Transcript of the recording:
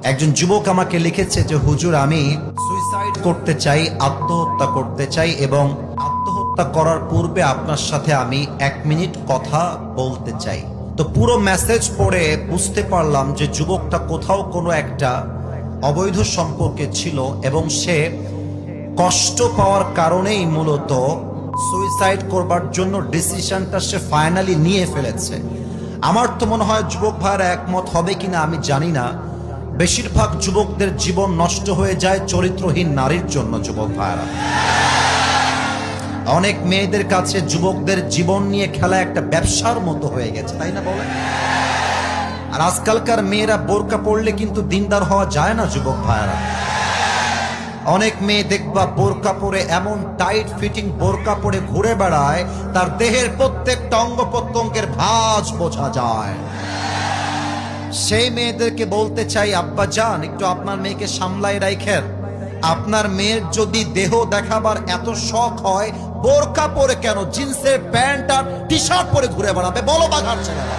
একজন যুবক আমাকে লিখেছে যে হুজুর, আমি সুইসাইড করতে চাই, আত্মহত্যা করতে চাই এবং আত্মহত্যা করার পূর্বে আপনার সাথে আমি 1 মিনিট কথা বলতে চাই। তো পুরো মেসেজ পড়ে বুঝতে পারলাম যে যুবকটা কোথাও কোনো একটা অবৈধ সম্পর্কে ছিল এবং সে কষ্ট পাওয়ার কারণেই মূলত সুইসাইড করবার জন্য ডিসিশনটা সে ফাইনালি নিয়ে ফেলেছে। আমার তো মনে হয় যুবক ভাইরা একমত হবে কিনা আমি জানি না, বেশিরভাগ যুবকদের জীবন নষ্ট হয়ে যায় চরিত্রহীন নারীর জন্য। যুবক ভাইরা, অনেক মেয়েদের কাছে যুবকদের জীবন নিয়ে খেলা একটা ব্যবসার মতো হয়ে গেছে, তাই না বলে? আর আজকালকার মেয়েরা বোরকা পড়লে কিন্তু দিনদার হওয়া যায় না। যুবক ভাইরা, অনেক মেয়ে দেখবা বোরকা পরে এমন টাইট ফিটিং বোরকা পরে ঘুরে বেড়ায়, তার দেহের প্রত্যেকটা অঙ্গ প্রত্যঙ্গের ভাঁজ বোঝা যায়। সেই মেয়েদেরকে বলতে চাই, আব্বা জান, একটু আপনার মেয়েকে সামলাই রাখেন। আপনার মেয়ের যদি দেহ দেখাবার এত শখ হয়, বোরকা পরে কেন জিন্সের প্যান্ট আর টি শার্ট পরে ঘুরে বেড়াবে? বলো বাঘার ছেলেরা।